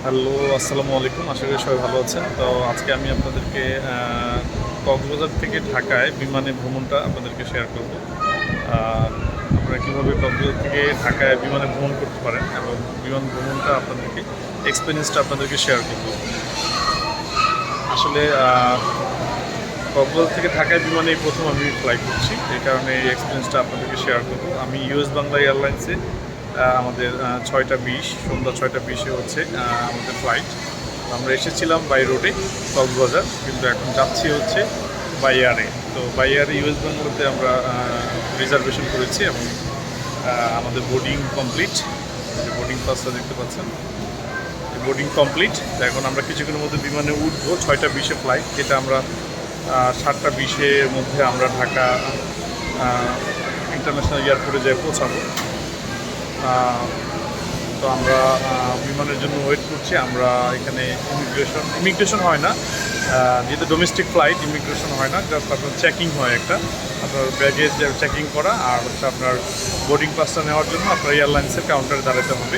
Hello, আসসালামু আলাইকুম। আশা করি সবাই ভালো আছেন। তো আজকে আমি আপনাদেরকে কক্সবাজার থেকে ঢাকায় বিমানে ভ্রমণটা আপনাদেরকে শেয়ার করব। আপনারা কীভাবে কক্সবাজার থেকে ঢাকায় বিমানে ভ্রমণ করতে পারেন এবং বিমান ভ্রমণটা আপনাদেরকে এক্সপিরিয়েন্সটা আপনাদেরকে শেয়ার করব। আসলে কক্সবাজার থেকে ঢাকায় বিমানে প্রথম আমি ফ্লাই করছি, এই কারণে এই এক্সপিরিয়েন্সটা আপনাদেরকে শেয়ার করব। আমি ইউএস বাংলা এয়ারলাইন্সে আমাদের 6টা 20 সন্ধ্যা 6টা 20-এ হচ্ছে আমাদের ফ্লাইট। আমরা এসেছিলাম বাই রোডে কক্সবাজার, কিন্তু এখন যাচ্ছি হচ্ছে বাই এয়ারে। তো বাই এয়ারে ইউএস বাংলাতে আমরা রিজার্ভেশন করেছি এবং আমাদের বোর্ডিং কমপ্লিট। বোর্ডিং পাসটা দেখতে পাচ্ছেন, বোর্ডিং কমপ্লিট। তো এখন আমরা কিছুক্ষণের মধ্যে বিমানে উঠবো। 6টা 20-এ ফ্লাইট, যেটা আমরা 7টা 20-এর মধ্যে আমরা ঢাকা ইন্টারন্যাশনাল এয়ারপোর্টে যেয়ে পৌঁছাবো। তো আমরা বিমানের জন্য ওয়েট করছি। আমরা এখানে ইমিগ্রেশন হয় না, যেহেতু ডোমেস্টিক ফ্লাইট ইমিগ্রেশন হয় না, জাস্ট আপনার চেকিং হয় একটা, আপনার ব্যাগেজ চেকিং করা, আর হচ্ছে আপনার বোর্ডিং পাসটা নেওয়ার জন্য আপনার এয়ারলাইন্সের কাউন্টারে দাঁড়াতে হবে।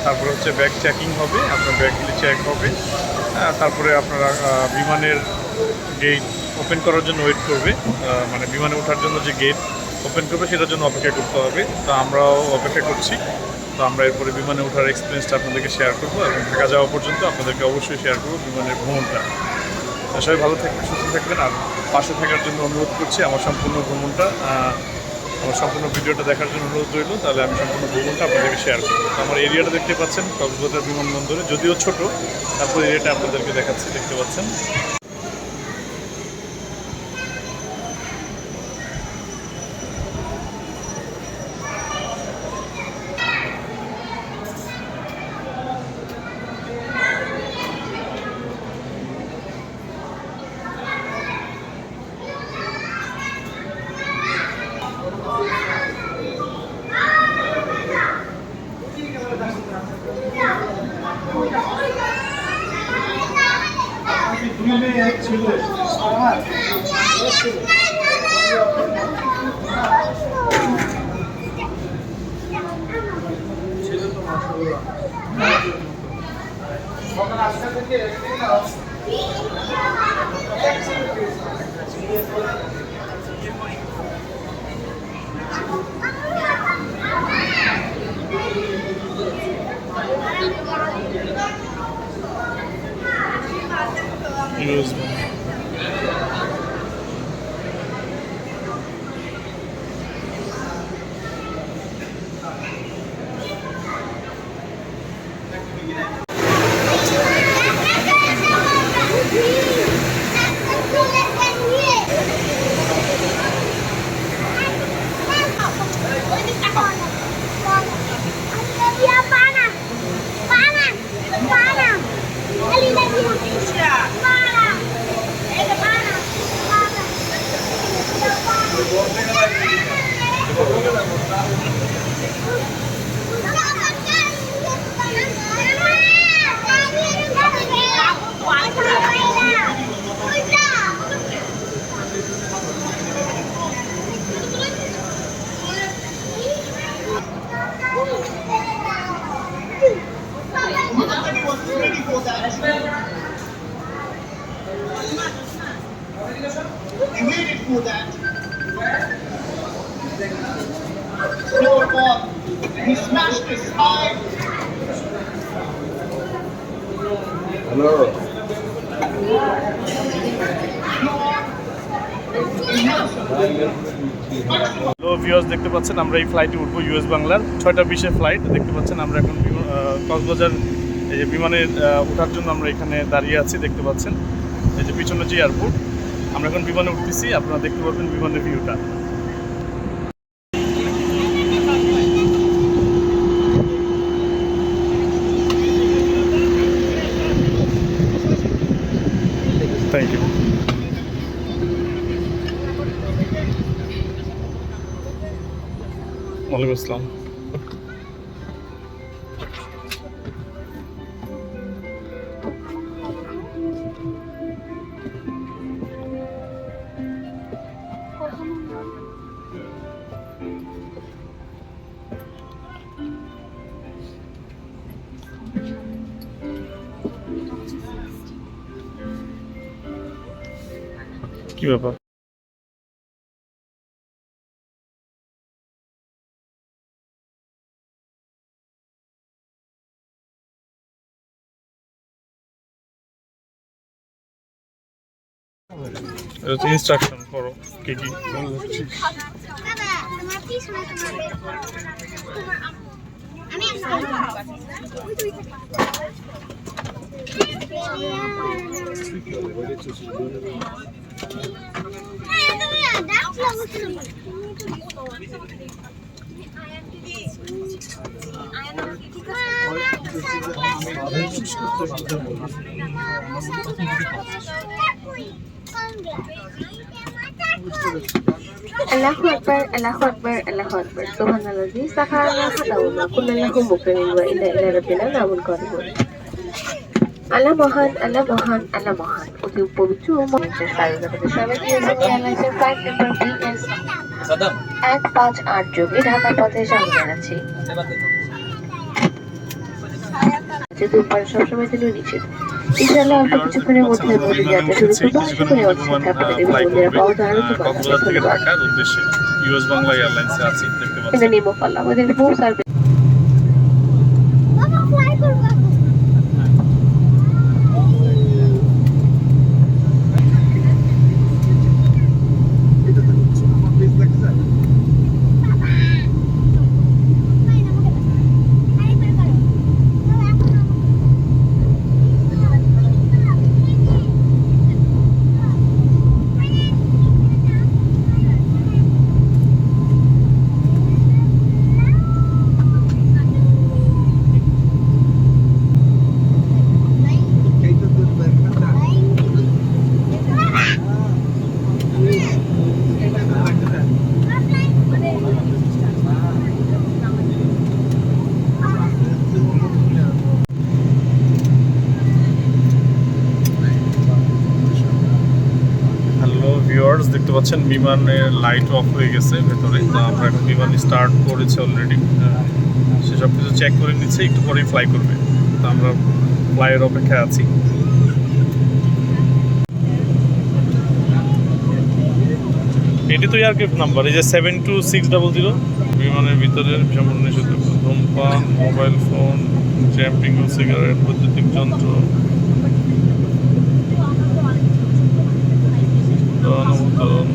তারপরে হচ্ছে ব্যাগ চেকিং হবে, আপনার ব্যাগগুলি চেক হবে। তারপরে আপনারা বিমানের গেট ওপেন করার জন্য ওয়েট করবে, মানে বিমানে ওঠার জন্য যে গেট ওপেন করবে সেটার জন্য অপেক্ষা করতে হবে। তো আমরাও অপেক্ষা করছি। তো আমরা এরপরে বিমানে ওঠার এক্সপিরিয়েন্সটা আপনাদেরকে শেয়ার করবো এবং ঢাকা যাওয়া পর্যন্ত আপনাদেরকে অবশ্যই শেয়ার করবো বিমানের ভ্রমণটা। সবাই ভালো থাকবেন, সুস্থ থাকবেন, আর পাশে থাকার জন্য অনুরোধ করছি। আমার সম্পূর্ণ ভ্রমণটা, আমার সম্পূর্ণ ভিডিওটা দেখার জন্য অনুরোধ রইল। তাহলে আমি সম্পূর্ণ ভ্রমণটা আপনাদেরকে শেয়ার করবো। তো আমার এরিয়াটা দেখতে পাচ্ছেন কক্সবাজার বিমানবন্দরে, যদিও ছোট, তারপর এরিয়াটা আপনাদেরকে দেখাচ্ছি, দেখতে পাচ্ছেন। He smashed his eye. Hello. Hello viewers, দেখতে পাচ্ছেন আমরা এই ফ্লাইটে উঠবো ইউএস বাংলার 6টা 20-এর ফ্লাইট। দেখতে পাচ্ছেন আমরা এখন কক্সবাজার এই যে বিমানের ওঠার জন্য আমরা এখানে দাঁড়িয়ে আছি। দেখতে পাচ্ছেন এই যে পিছনে যে এয়ারপোর্ট, আমরা এখন বিমানে উঠতেছি। আপনারা দেখতে পাবেন বিমানের ভিউটা। Thank you. ওয়ালাইকুম আসসালাম। কি ব্যাপার? এটা হচ্ছে ইনস্ট্রাকশন করো কি কি। Allahu Akbar, Allahu Akbar, Allahu Akbar. Subhanallah. Sakharna khatauna. Kullallahu mukrimin wa inna ila rabbina lamunqalibun. আল্লাহ মহান, আল্লাহ মহান, আল্লাহ মহান। অতি পবিত্র ও মহানের স্বাগত সবাইকে এয়ারলাইন্সের ফ্লাইট নাম্বার BS 158 যোগে ঢাকার পথে স্বাগত জানাচ্ছি। ধূমপান সবসময় জন্য নিষেধ। ইনশাআল্লাহ অল্প কিছুক্ষণের মধ্যে যাত্রা শুরু করবো। আশা করি আপনাদের বন্ধুরা পাওয়া যাবে। কক্সবাজার থেকে ঢাকার উদ্দেশ্যে ইউএস বাংলা এয়ারলাইন্সে আছি, দেখতে পাচ্ছেন। এটা নিমো পাল্লা আমাদের বহু সার্ভিস। দেখতে পাচ্ছেন বিমানের লাইট অফ হয়ে গেছে ভেতরে। তো আমরা এখন বিমান স্টার্ট করেছে অলরেডি, সে সব কিছু চেক করে নিচ্ছে, একটু পরেই ফ্লাই করবে। তো আমরা ফ্লাইয়ের অপেক্ষায় আছি। এটি তো এয়ারক্রাফট নাম্বার, এই যে 72600। বিমানের ভিতরে ভ্রমণ নিষিদ্ধ, ধূমপান, মোবাইল ফোন, জ্যাম্পিং ও সিগারেট, বৈদ্যুতিক যন্ত্র, অনুমোদন।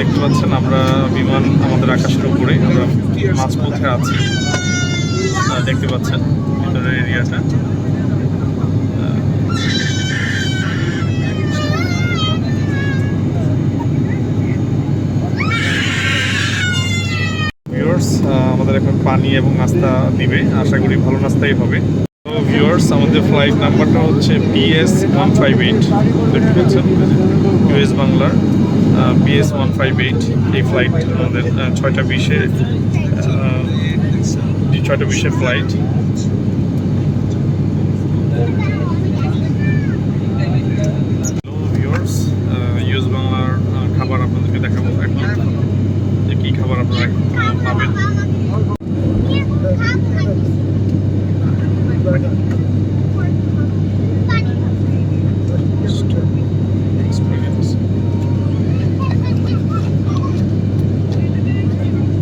দেখতে পাচ্ছেন আমরা বিমান আমাদের আকাশের উপরে, আমরা মাঝপথে আছি। দেখতে পাচ্ছেন ভিতরের এরিয়াটা। ভিউয়ার্স, আমাদের এখন পানি এবং নাস্তা দিবে, আশা করি ভালো নাস্তাই হবে। তো ভিউয়ার্স, আমাদের ফ্লাইট নাম্বারটা হচ্ছে BS158, দেখতে পাচ্ছেন ইউএস বাংলার BS158। এই ফ্লাইট আমাদের 6:20-এ 6:20-এর ফ্লাইট। ভিউয়ার্স, ইউএস বাংলার খাবার আপনাদেরকে দেখাবো এখন, যে কী খাবার আপনারা পাবেন।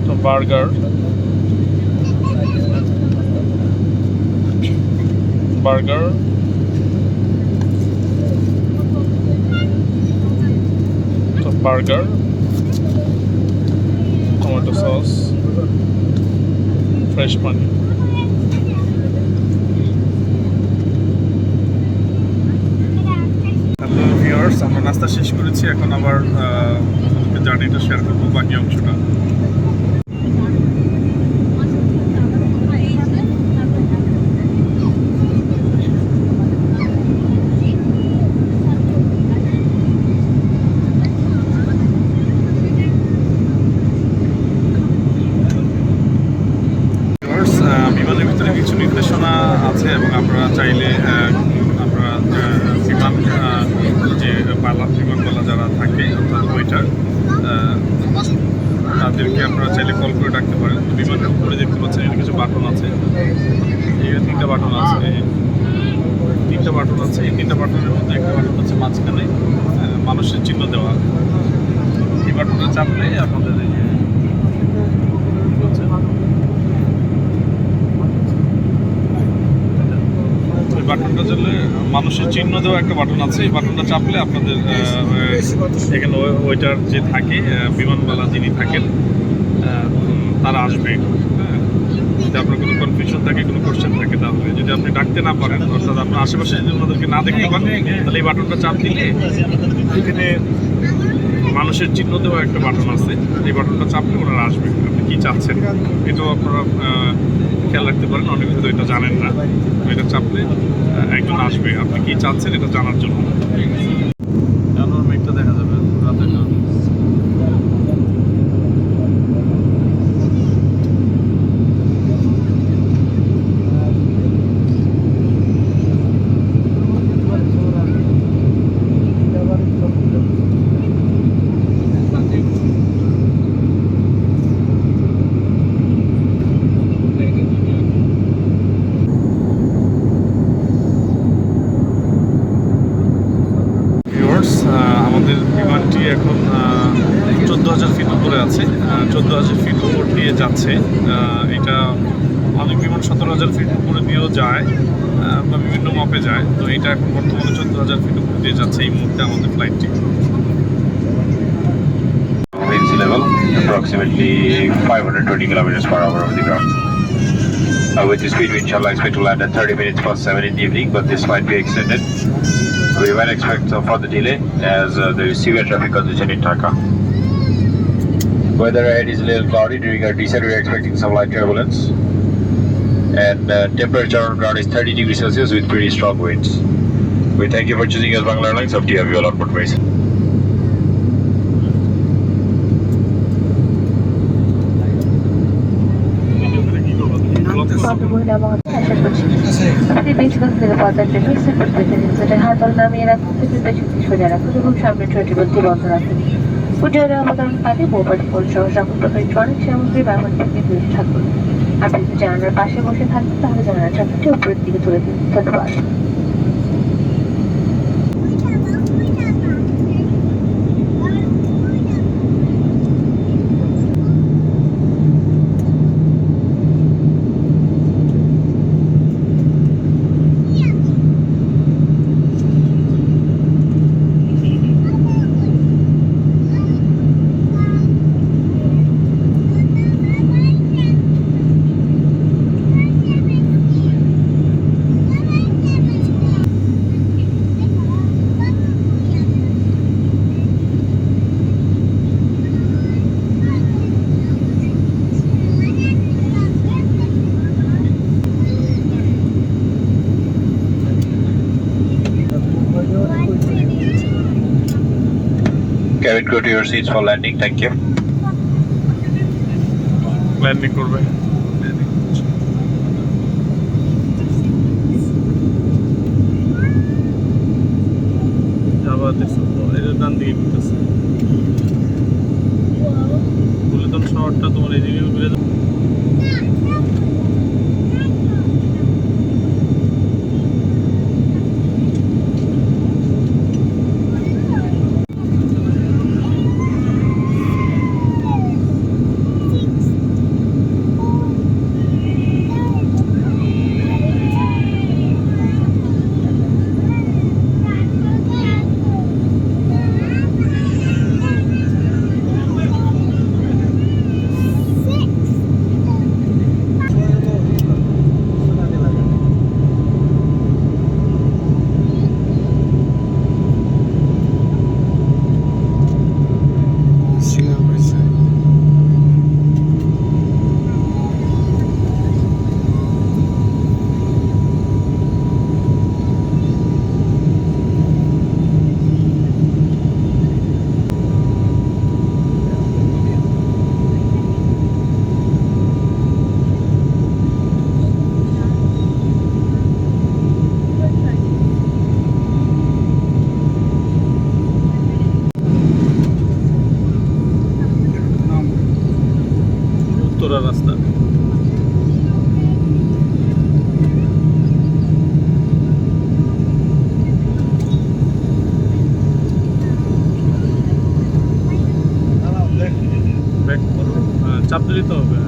তো burger, burger, tomato sauce, fresh পানি। হ্যালো ভিউয়ার্স, আমরা নাস্তা শেষ করেছি, এখন আবার জার্নিটা শেয়ার করবো, বাকি অংশটা। বিমানের ভিতরে কিছু নির্দেশনা আছে এবং আমরা চাইলে আমরা বিমানবালা যারা থাকে অর্থাৎ ওয়েটার, তাদেরকে আপনারা চাইলে কল করে ডাকতে পারেন। বিমানের উপরে দেখতে পাচ্ছেন এখানে কিছু বাটন আছে, এই 3টা বাটন আছে, এই 3টা বাটন আছে। এই 3টা বাটনের মধ্যে একটা বাটন হচ্ছে মাঝখানে মানুষের চিহ্ন দেওয়া। এই বাটনটা চাপলে আপনাদের বাটনটা চাপলে মানুষের চিহ্ন দেওয়া একটা বাটন আছে। এই বাটনটা চাপলে আপনাদের এখানে ওইটার যে থাকে বিমানবালা যিনি থাকেন তারা আসবে। যদি আপনার কোনো কনফিউশন থাকে, কোনো কোশ্চেন থাকে, তাহলে যদি আপনি ডাকতে না পারেন, অর্থাৎ আপনার আশেপাশে যদি ওনাদেরকে না দেখতে পান, তাহলে এই বাটনটা চাপ দিলে এখানে মানুষের চিহ্ন দেওয়া একটা বাটন আছে। এই বাটনটা চাপলে ওনারা আসবে। আপনি কী চাচ্ছেন এটাও আপনারা খেয়াল রাখতে পারেন, অনেক হয়তো এটা জানেন না। এটা চাপলে একজন আসবে আপনি কী চাচ্ছেন এটা জানার জন্য। মেঘটা দেখা যাবে রাতের জন্য। আমাদের বিমানটি এখন 14,000 ফিট উপরে আছে, 14,000 ফিট উপর দিয়ে যাচ্ছে। এটা অনেক বিমান 17,000 ফিট উপরে দিয়েও যায় বা বিভিন্ন মাপে যায়। তো এটা এখন বর্তমানে 14,000 ফিট উপর দিয়ে যাচ্ছে এই মুহূর্তে আমাদের ফ্লাইটটি। Sea level, approximately 520 kilometers per hour over the ground. With this speed, we inshallah expect to land at 30 minutes past 7 in the evening, but this might be extended. We might expect a further delay as there is severe traffic congestion in Dhaka. Weather ahead is a little cloudy. During our descent, we are expecting some light turbulence. And temperature on ground is 30 degrees Celsius with pretty strong winds. We thank you for choosing us Bangla Airlines. Hope to have you all on board very soon. মহিলা মহোদয়, আশা করছি আপনি বেশিরভাগ নিরাপত্তার জন্য set দেখে নিন, যেটা হাত নামিয়ে রাখুন, থেকে পেছনটি সোজা রাখুন এবং সামনে ট্রেটিবলটি বন্ধ রাখুন। উজ্জ্বল অবতরণ পাতে মোবাইল ফোন সহ সকল প্রকার ইলেকট্রনিক সামগ্রী ব্যবহার থেকে দূরে থাকুন। আপনি যদি জানালার পাশে বসে থাকেন তাহলে জানালার চাকাটি উপরের দিকে তুলে দিন। ধন্যবাদ। Cabin crew to your seats for landing. Thank you. Landing করবে। যাবা দেখছো তো এটা ডান দিকে ঘুরতেছে। বুলেটন শহরটা তোমার এইদিকে ঘুরে যাবে। উত্তরা রাস্তা। ব্যাক করো, চাপ দিতে হবে।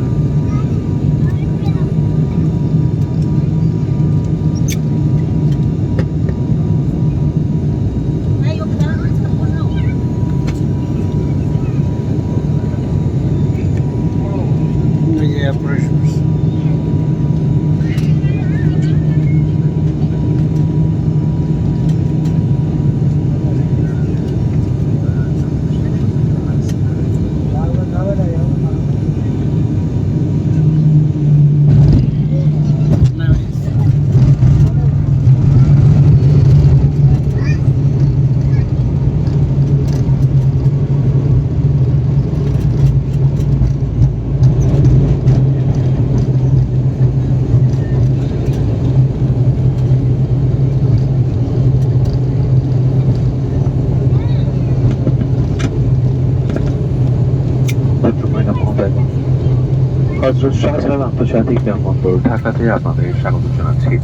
হযরত শাহজালাল আন্তর্জাতিক বিমানবন্দর ঢাকাতে আপনাদের স্বাগত জানাচ্ছি।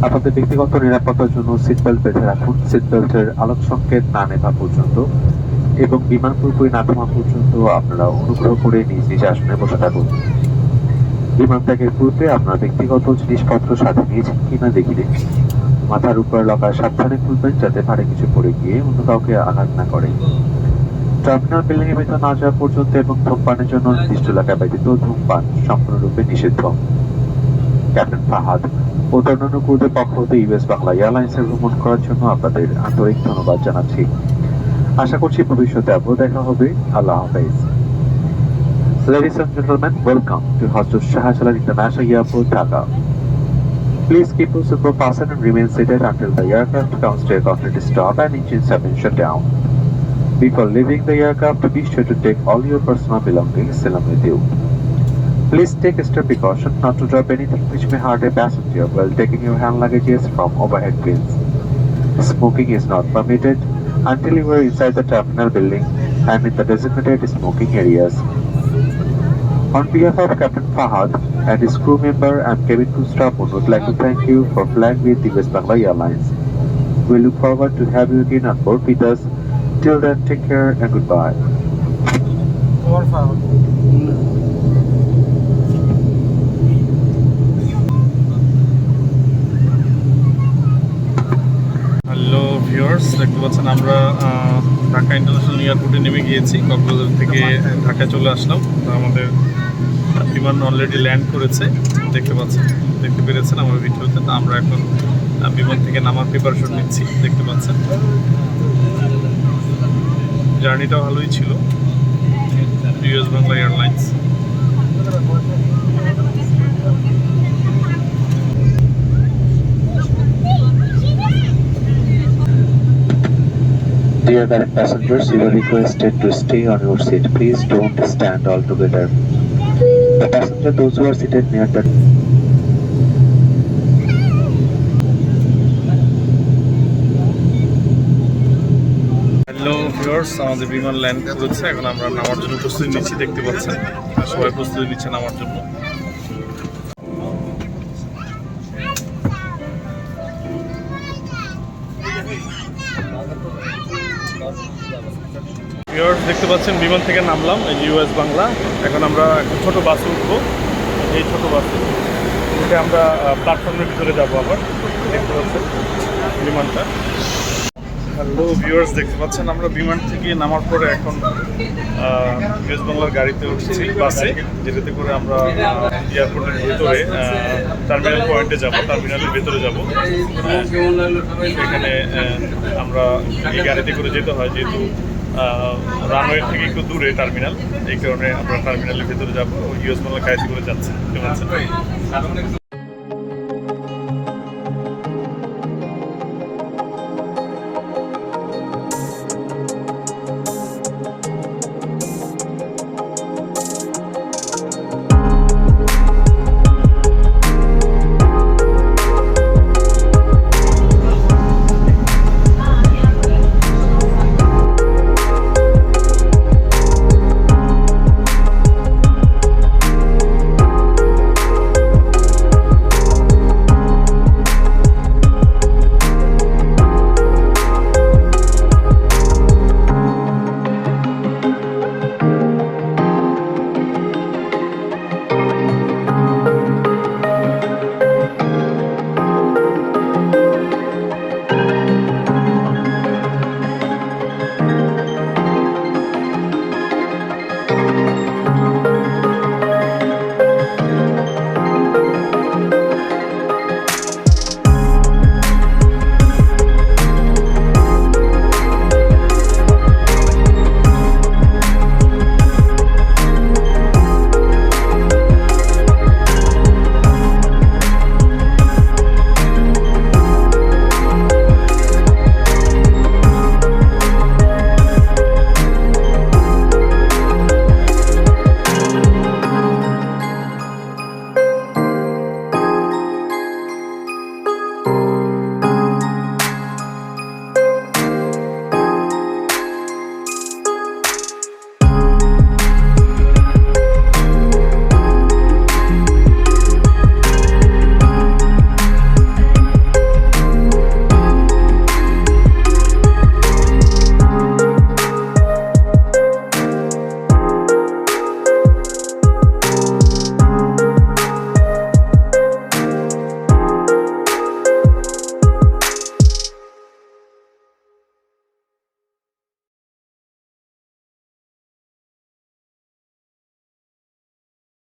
আপনাদের ব্যক্তিগত নিরাপত্তার জন্য সিট বেল্ট বেঁধে রাখুন। সিট বেল্টের আলোক সংকেত না নেভা পর্যন্ত এবং বিমান পুরোপুরি না থামা পর্যন্ত আপনারা অনুগ্রহ করে নিজ নিজ আসনে বসে থাকুন। বিমান ত্যাগের পূর্বে আপনার ব্যক্তিগত জিনিসপত্র সাথে নিয়েছেন কিনা দেখে নিন। মাথার উপর লকার সাবধানে খুলবেন যাতে ভারী কিছু পড়ে গিয়ে অন্য কাউকে আঘাত না করে। টার্মিনাল বিল্ডিং এর ভেতর না যাওয়া পর্যন্ত এবং ধূমপানের জন্য নির্দিষ্ট এলাকা ব্যতীত ধূমপান সম্পূর্ণরূপে নিষিদ্ধ। ক্যাপ্টেন ফাহাদ ও অন্যান্য ক্রুদের পক্ষ হতে ইউএস বাংলা এয়ারলাইন্সে ভ্রমণ করার জন্য আপনাদের আন্তরিক ধন্যবাদ জানাচ্ছি। আশা করছি ভবিষ্যতে আবার দেখা হবে। আল্লাহ হাফেজ। Ladies and gentlemen, welcome to Hazrat Shahjalan International Airport, Dhaka. Please keep your seatbelt fastened and remain seated until the aircraft comes to a complete stop and engines have been shut down. Before leaving the aircraft, be sure to take all your personal belongings along with you. Please take extra precaution not to drop anything which may hurt a passenger while taking your hand luggages from overhead bins. Smoking is not permitted until you are inside the terminal building and in the designated smoking areas. On behalf of Captain Fahad and his crew member and cabin crew staff, we would like to thank you for flying with the West Bangla Airlines. We look forward to have you again on board with us. Till then, take care and goodbye. Hello viewers, দেখতে পাচ্ছেন আমরা Dhaka international এয়ারপোর্টে নেমে গিয়েছি। কক্সবাজার থেকে ঢাকায় চলে আসলাম। তো আমাদের বিমান অলরেডি ল্যান্ড করেছে, দেখতে পেরেছেন আমার ভিডিওতে। তো আমরা এখন বিমান থেকে নামার প্রিপারেশন নিচ্ছি, দেখতে পাচ্ছেন। জার্নিটা ভালোই ছিল। US Bangla airlines. Dear current passengers, you are requested to stay on your seat. Please don't stand all together. The passenger, those who are seated near the hello viewers, আমাদের বিমান ল্যান্ড করেছে। এখন আমরা নামার জন্য প্রস্তুতি নিচ্ছি, দেখতে পাচ্ছেন সবাই প্রস্তুতি নিচ্ছে নামার জন্য। ভিউয়ার্স দেখতে পাচ্ছেন বিমান থেকে নামলাম, এই ইউএস বাংলা। এখন আমরা একটা ছোট বাসে উঠবো, এই ছোট বাসে উঠে আমরা প্ল্যাটফর্মের ভিতরে যাবো। আবার দেখতে পাচ্ছেন বিমানটা। হ্যালো ভিউয়ার্স, দেখতে পাচ্ছেন আমরা বিমান থেকে নামার পরে এখন ইউএস বাংলার গাড়িতে উঠছি, বাসে, যেটাতে করে আমরা এয়ারপোর্টের ভেতরে টার্মিনাল পয়েন্টে যাব, টার্মিনালের ভেতরে যাব। এখানে আমরা এই গাড়িতে করে যেতে হয়, যেহেতু রানওয়ে থেকে একটু দূরে টার্মিনাল, এই কারণে আমরা টার্মিনালের ভেতরে যাবো। ইউএস বাংলা গাড়িতে করে যাচ্ছি। কেমন আছেন?